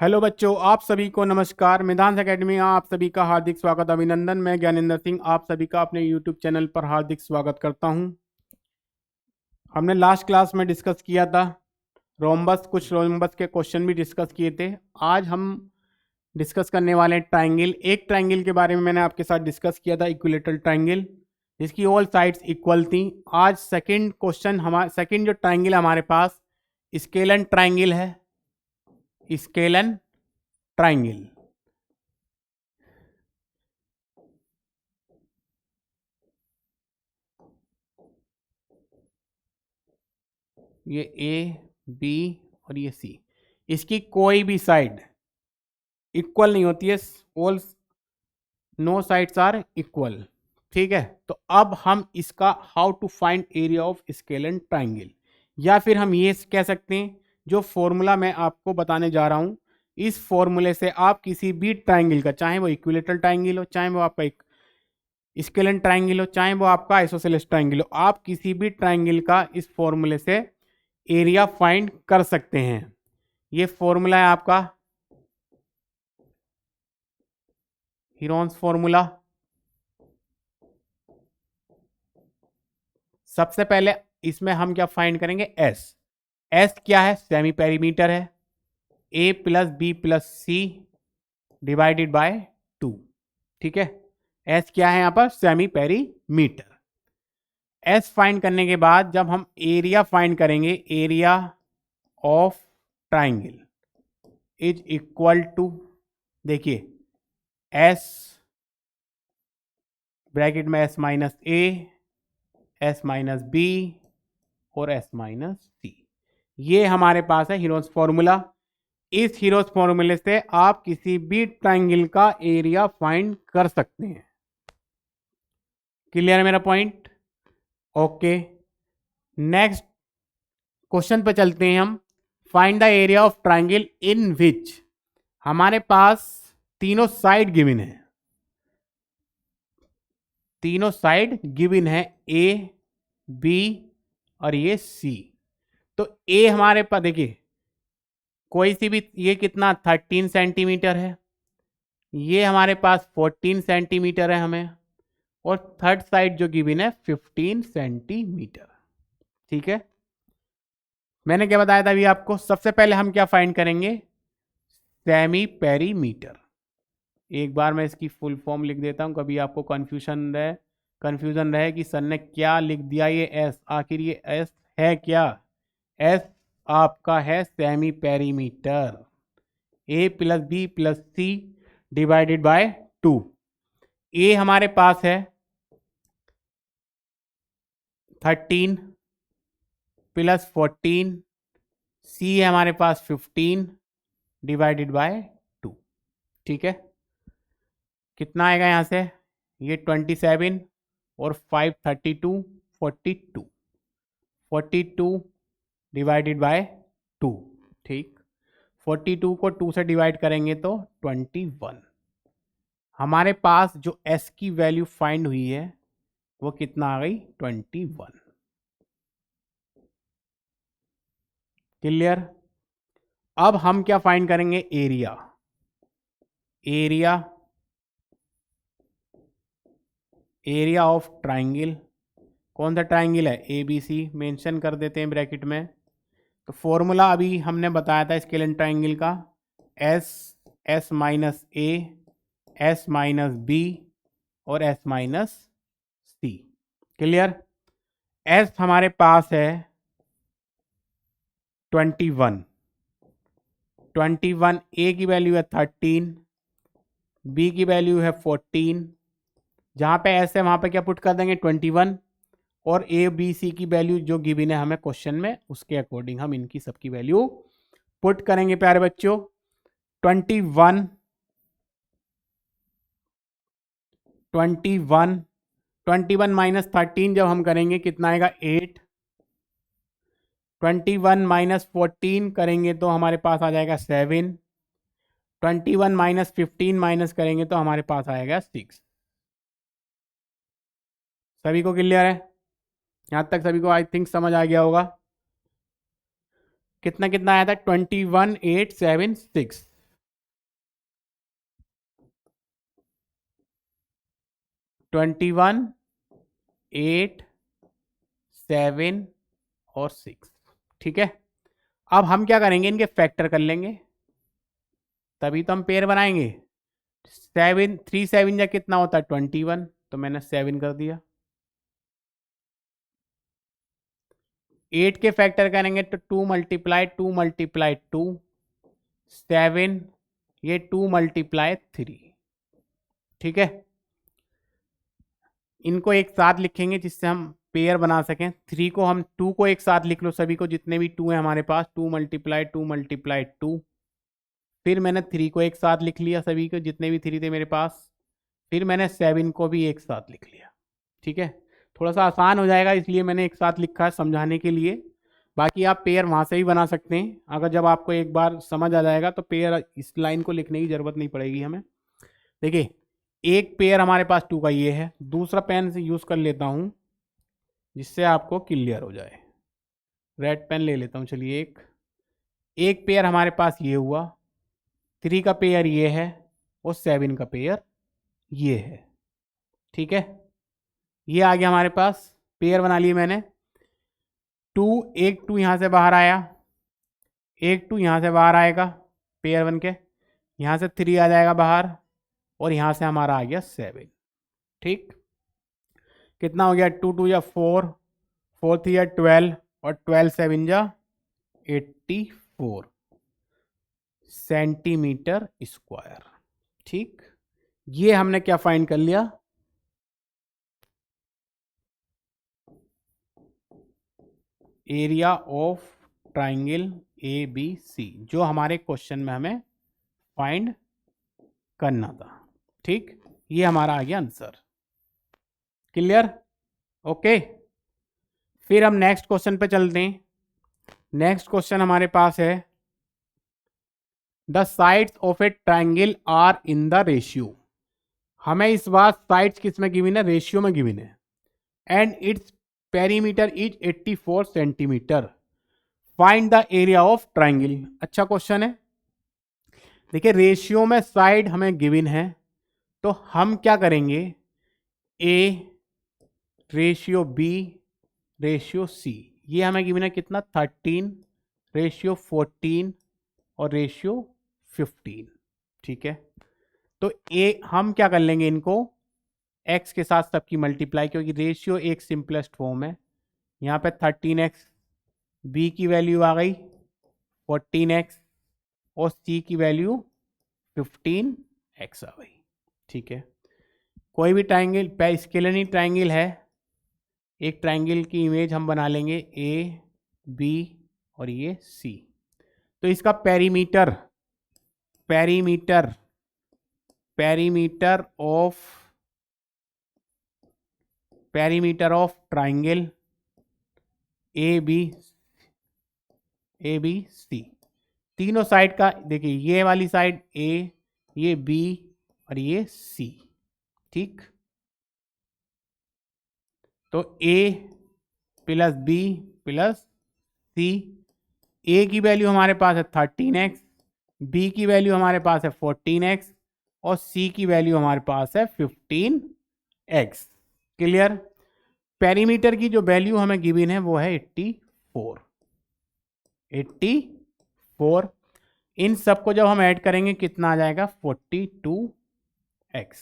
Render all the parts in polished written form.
Hello बच्चों, आप सभी को नमस्कार। मिधांस एकेडमी में आप सभी का हार्दिक स्वागत, अभिनंदन। मैं ज्ञानेंद्र सिंह आप सभी का अपने यूट्यूब चैनल पर हार्दिक स्वागत करता हूं। हमने लास्ट क्लास में डिस्कस किया था रोम्बस, कुछ रोम्बस के क्वेश्चन भी डिस्कस किए थे। आज हम डिस्कस करने वाले हैं ट्राइंगल। एक ट्राइंगल के बारे में मैंने आपके साथ डिस्कस किया था, इक्विलेटरल ट्राइंगल, जिसकी ऑल साइड्स इक्वल थी। आज सेकंड क्वेश्चन, हमारा सेकंड जो ट्राइंगल हमारे पास स्केलन ट्राइंगल है, स्केलन ट्राइंगल। ये ए, बी और ये सी, इसकी कोई भी साइड इक्वल नहीं होती है। All no sides are equal. ठीक है, तो अब हम इसका how to find area of scalene triangle, या फिर हम ये कह सकते हैं, जो फॉर्मूला मैं आपको बताने जा रहा हूं, इस फॉर्मूले से आप किसी भी ट्राइंगल का, चाहे वो इक्विलेटरल ट्राइंगल हो, चाहे वो आपका एक स्केलन ट्राइंगल हो, चाहे वो आपका आइसोसेलेस ट्राइंगल हो, आप किसी भी ट्राइंगल का इस फॉर्मूले से एरिया फाइंड कर सकते हैं। ये फॉर्मूला है आपका हीरोन्स फॉर्मूला। सबसे पहले इसमें हम क्या फाइंड करेंगे, एस। एस क्या है, सेमी पेरीमीटर है। A plus B plus C divided by 2। ठीक है, एस क्या है यहां पर, सेमी पेरीमीटर। एस फाइंड करने के बाद जब हम एरिया फाइंड करेंगे, area of triangle is equal to, देखिए, एस ब्रैकेट में S minus A, S minus B और एस माइनस सी। ये हमारे पास है हीरोस फॉर्मूला। इस हीरोस फॉर्मूले से आप किसी भी ट्राइंगल का एरिया फाइंड कर सकते हैं। क्लियर है मेरा पॉइंट? ओके, नेक्स्ट क्वेश्चन पे चलते हैं हम। Find the area of triangle in which, हमारे पास तीनों साइड गिवन है, तीनों साइड गिवन है, ए, बी और ये सी। तो ए हमारे पास देखिए, कोई सी भी, ये कितना 13 सेंटीमीटर है, ये हमारे पास 14 सेंटीमीटर है हमें, और थर्ड साइड जो गिवन है 15 सेंटीमीटर। ठीक है, मैंने क्या बताया था अभी आपको, सबसे पहले हम क्या फाइंड करेंगे, सेमी पेरीमीटर। एक बार मैं इसकी फुल फॉर्म लिख देता हूं, कभी आपको कंफ्यूजन रहे कि सर ने क्या लिख दिया ये एस, आखिर ये एस है क्या। एस आपका है semi perimeter, A plus B plus C divided by 2। A हमारे पास है 13 प्लस 14, सी है हमारे पास 15 डिवाइडेड बाय 2। ठीक है, कितना आएगा यहां से, ये 27 और 5 32, 42, 42 डिवाइडेड बाय 2। ठीक, 42 को 2 से डिवाइड करेंगे तो 21। हमारे पास जो एस की वैल्यू फाइंड हुई है वो कितना आ गई, 21। क्लियर? अब हम क्या फाइंड करेंगे, area. Area, area of triangle. कौन सा ट्राइंगल है, ए बी सी, मेंशन कर देते हैं ब्रैकेट में। तो फॉर्मूला अभी हमने बताया था स्केलन ट्राइंगल का, S, S minus A, S minus B और एस माइनस सी। क्लियर? एस हमारे पास है 21, 21, ए की वैल्यू है 13, बी की वैल्यू है 14, जहां पे एस है वहां पे क्या पुट कर देंगे 21, और ए बी सी की वैल्यू जो गिवन है हमें क्वेश्चन में, उसके अकॉर्डिंग हम इनकी सबकी वैल्यू पुट करेंगे प्यारे बच्चों। 21, 21, 21 माइनस 13 जब हम करेंगे कितना आएगा 8, 21 माइनस 14 करेंगे तो हमारे पास आ जाएगा 7, 21 माइनस 15 माइनस करेंगे तो हमारे पास आएगा 6। सभी को क्लियर है? यहां तक सभी को आई थिंक समझ आ गया होगा। कितना कितना आया था, 21, 8, 7, 6। 21, 8, 7 और 6। ठीक है, अब हम क्या करेंगे, इनके फैक्टर कर लेंगे, तभी तो हम पेयर बनाएंगे। 7 3 7 या कितना होता है 21, तो मैंने 7 कर दिया। 8 के फैक्टर करेंगे तो 2 मल्टीप्लाई 2 मल्टीप्लाई 2, 7, ये 2 मल्टीप्लाई 3। ठीक है, इनको एक साथ लिखेंगे जिससे हम पेयर बना सकें। 3 को हम 2 को एक साथ लिख लो, सभी को जितने भी 2 है हमारे पास, 2 मल्टीप्लाई 2 मल्टीप्लाई 2। फिर मैंने 3 को एक साथ लिख लिया, सभी को जितने भी 3 थे मेरे पास। फिर मैंने 7 को भी एक साथ लिख लिया। ठीक है, थोड़ा सा आसान हो जाएगा इसलिए मैंने एक साथ लिखा है समझाने के लिए। बाकी आप पेयर वहाँ से भी बना सकते हैं, अगर जब आपको एक बार समझ आ जाएगा तो पेयर इस लाइन को लिखने की ज़रूरत नहीं पड़ेगी हमें। देखिए, एक पेयर हमारे पास 2 का ये है, दूसरा पेन से यूज़ कर लेता हूँ जिससे आपको क्लियर हो जाए। रेड पेन ले लेता हूँ, चलिए। एक पेयर हमारे पास ये हुआ, 3 का पेयर ये है और 7 का पेयर ये है। ठीक है, ये आ गया हमारे पास, पेयर बना लिए मैंने। 2, एक 2 यहाँ से बाहर आया, एक 2 यहाँ से बाहर आएगा पेयर बन के, यहाँ से 3 आ जाएगा बाहर और यहाँ से हमारा आ गया 7। ठीक, कितना हो गया, 2 2 या 4, 4 3 या 12 और 12 7 जा 84 सेंटीमीटर स्क्वायर। ठीक, ये हमने क्या फाइंड कर लिया, एरिया ऑफ ट्राइंगल ABC, जो हमारे क्वेश्चन में हमें फाइंड करना था। ठीक, ये हमारा आ गया आंसर। क्लियर? ओके, फिर हम नेक्स्ट क्वेश्चन पे चलते हैं। नेक्स्ट क्वेश्चन हमारे पास है, the sides of a triangle are in the ratio. हमें इस बार साइड्स किस में गिवन है, रेशियो में गिवन है। And its perimeter is 84 centimetre, find the area of triangle. अच्छा क्वेश्चन है। देखिए, रेशियो में साइड हमें गिवन है, तो हम क्या करेंगे, A ratio B ratio C, ये हमें गिवन है कितना 13, रेशियो 14 और रेशियो 15। ठीक है, तो ए हम क्या कर लेंगे, इनको एक्स के साथ सबकी मल्टीप्लाई, क्योंकि रेशियो एक सिंपलेस्ट फॉर्म है। यहाँ पे 13x, बी की वैल्यू आ गई 14x और सी की वैल्यू 15x आ गई। ठीक है, कोई भी ट्राइंगल, स्केलर ट्राइंगल है, एक ट्राइंगल की इमेज हम बना लेंगे ए बी और ये सी। तो इसका perimeter of triangle A B C, तीनों साइड का, देखिए ये वाली साइड ए, ये बी और ये सी। ठीक, तो ए प्लस बी प्लस सी, ए की वैल्यू हमारे पास है 13x, बी की वैल्यू हमारे पास है 14x और सी की वैल्यू हमारे पास है 15x। क्लियर? पेरीमीटर की जो वैल्यू हमें गिवन है वो है 84। इन सबको जब हम ऐड करेंगे कितना आ जाएगा 42x।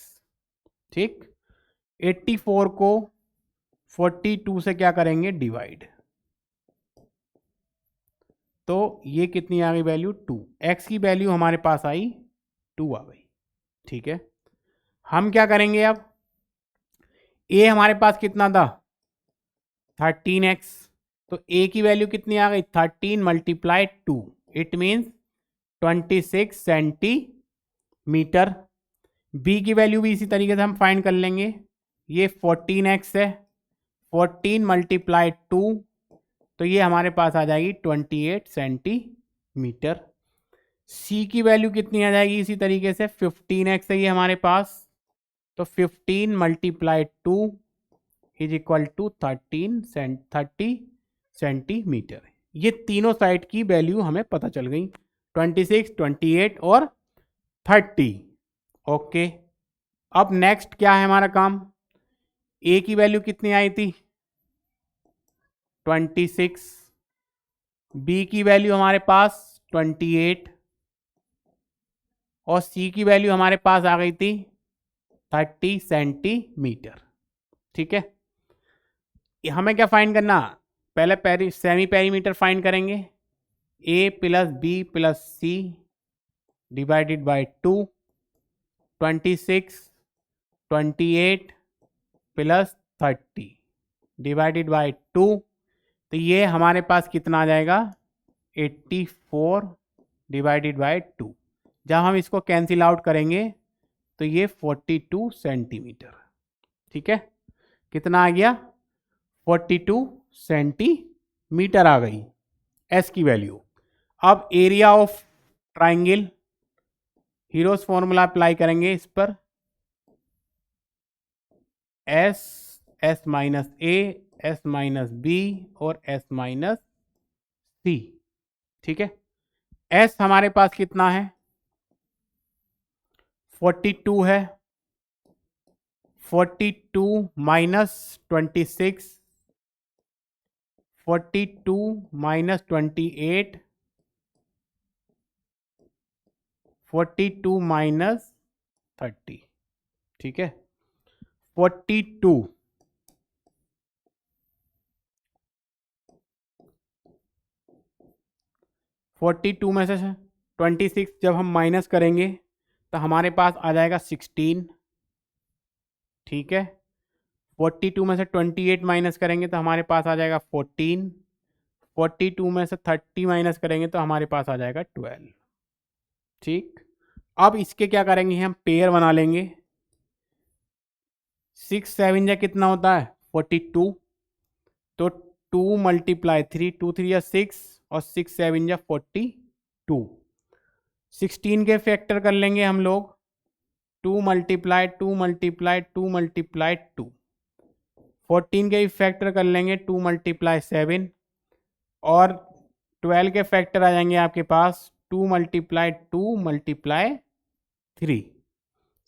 ठीक, 84 को 42 से क्या करेंगे, डिवाइड, तो ये कितनी आ गई वैल्यू 2, x की वैल्यू हमारे पास आई 2 आ गई। ठीक है, हम क्या करेंगे अब, a हमारे पास कितना था 13x, तो a की वैल्यू कितनी आ गई 13 multiply 2, it means 26 centimetre. b की वैल्यू भी इसी तरीके से हम फाइंड कर लेंगे, ये 14x है, 14 मल्टीप्लाई 2, तो ये हमारे पास आ जाएगी 28 सेंटीमीटर। c की वैल्यू कितनी आ जाएगी इसी तरीके से, 15x है ये हमारे पास, तो 15 multiply 2 is equal to 30 centimetre. ये तीनों साइड की वैल्यू हमें पता चल गई, 26, 28 और 30। ओके, अब नेक्स्ट क्या है हमारा काम, ए की वैल्यू कितनी आई थी 26, बी की वैल्यू हमारे पास 28 और सी की वैल्यू हमारे पास आ गई थी 30 सेंटीमीटर। ठीक है, हमें क्या फाइंड करना, पहले सेमी पेरीमीटर फाइंड करेंगे, A plus B plus C divided by 2, 26 28 plus 30 divided by 2, तो ये हमारे पास कितना आ जाएगा 84 डिवाइडेड बाय 2। जब हम इसको कैंसिल आउट करेंगे तो ये 42 सेंटीमीटर। ठीक है, कितना आ गया 42 सेंटीमीटर आ गई एस की वैल्यू। अब area of triangle, heroes formula apply करेंगे इस पर, S, S minus A, S minus B और एस माइनस सी। ठीक है, एस हमारे पास कितना है 42 है, 42 माइनस 26, 42 माइनस 28, 42 माइनस 30। ठीक है, 42 में से 26 जब हम माइनस करेंगे तो हमारे पास आ जाएगा 16। ठीक है, 42 में से 28 माइनस करेंगे तो हमारे पास आ जाएगा 14, 42 में से 30 माइनस करेंगे तो हमारे पास आ जाएगा 12। ठीक, अब इसके क्या करेंगे, हम पेयर बना लेंगे। 6 7 या कितना होता है 42, तो 2 मल्टीप्लाई 3, 2 3 या 6 और 6 7 या 42। 16 के फैक्टर कर लेंगे हम लोग, 2 मल्टीप्लाई 2 मल्टीप्लाई 2 मल्टीप्लाई 2। 14 के फैक्टर कर लेंगे 2 मल्टीप्लाई 7 और 12 के फैक्टर आ जाएंगे आपके पास 2 मल्टीप्लाई 2 मल्टीप्लाई 3।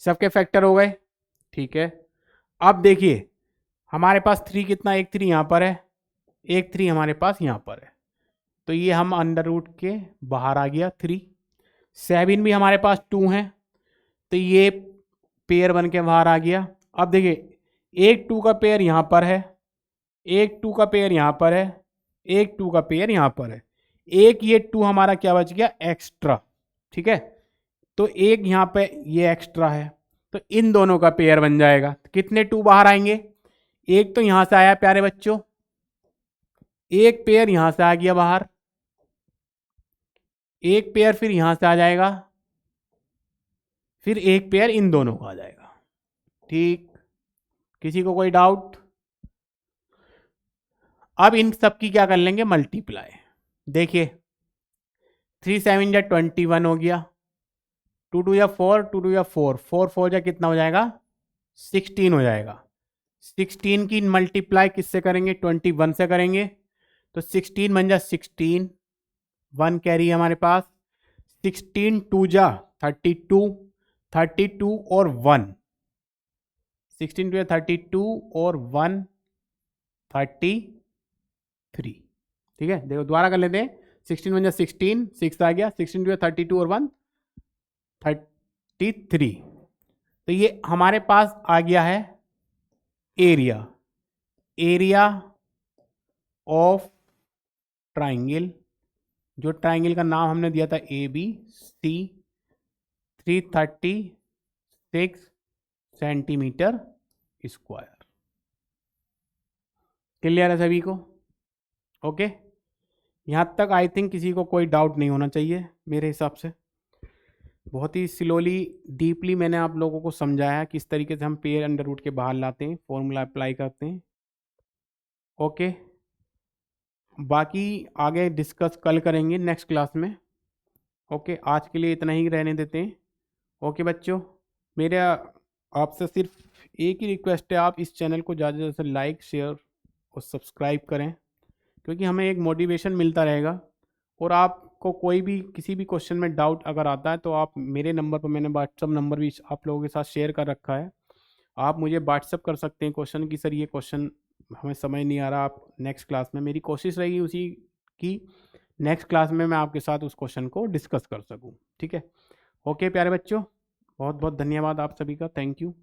सबके फैक्टर हो गए। ठीक है, अब देखिए हमारे पास 3 कितना, एक 3 यहाँ पर है, एक 3 हमारे पास यहाँ पर है, तो ये हम अंडर रूट के बाहर आ गया 3। 7 भी हमारे पास 2 है, तो ये पेयर बन के बाहर आ गया। अब देखिए एक 2 का पेयर यहाँ पर है, एक 2 का पेयर यहाँ पर है, एक 2 का पेयर यहाँ पर है, एक ये 2 हमारा क्या बच गया एक्स्ट्रा। ठीक है, तो एक यहाँ पे ये एक्स्ट्रा है, तो इन दोनों का पेयर बन जाएगा। कितने 2 बाहर आएंगे, एक तो यहां से आया प्यारे बच्चों, एक पेयर यहां से आ गया बाहर, एक पेयर फिर यहां से आ जाएगा, फिर एक पेयर इन दोनों का आ जाएगा। ठीक, किसी को कोई डाउट? अब इन सब की क्या कर लेंगे मल्टीप्लाई। देखिए 3 7 या 21 हो गया, 2 2 या 4, 2 2 या 4, 4 4 या कितना हो जाएगा 16 हो जाएगा। 16 की मल्टीप्लाई किससे करेंगे 21 से करेंगे, तो 16 बन जा 16, 1 कैरी है हमारे पास, 16 2 जा 32, 32 और 1, 16 2 32 और 1 33। ठीक है, देखो दोबारा कर लेते हैं, 16 बन जा 16, 6 आ गया, 16 2 32 और 1 33। तो ये हमारे पास आ गया है एरिया, एरिया ऑफ ट्राइंगल, जो ट्राइंगल का नाम हमने दिया था A B C, 336 centimetre square. Clear है सभी को? ओके, यहाँ तक आई थिंक किसी को कोई डाउट नहीं होना चाहिए मेरे हिसाब से। बहुत ही स्लोली डीपली मैंने आप लोगों को समझाया किस तरीके से हम पेयर अंडर रूट के बाहर लाते हैं, फॉर्मूला अप्लाई करते हैं। ओके, बाकी आगे डिस्कस कल करेंगे नेक्स्ट क्लास में। ओके, आज के लिए इतना ही रहने देते हैं। ओके बच्चों, मेरा आपसे सिर्फ एक ही रिक्वेस्ट है, आप इस चैनल को ज़्यादा से ज़्यादा लाइक शेयर और सब्सक्राइब करें, क्योंकि हमें एक मोटिवेशन मिलता रहेगा। और आपको कोई भी किसी भी क्वेश्चन में डाउट अगर आता है तो आप मेरे नंबर पर, मैंने व्हाट्सअप नंबर भी आप लोगों के साथ शेयर कर रखा है, आप मुझे व्हाट्सअप कर सकते हैं क्वेश्चन की, सर ये क्वेश्चन हमें समझ नहीं आ रहा, आप नेक्स्ट क्लास में, मेरी कोशिश रहेगी उसी की नेक्स्ट क्लास में मैं आपके साथ उस क्वेश्चन को डिस्कस कर सकूं। ठीक है, ओके प्यारे बच्चों, बहुत बहुत धन्यवाद आप सभी का, थैंक यू।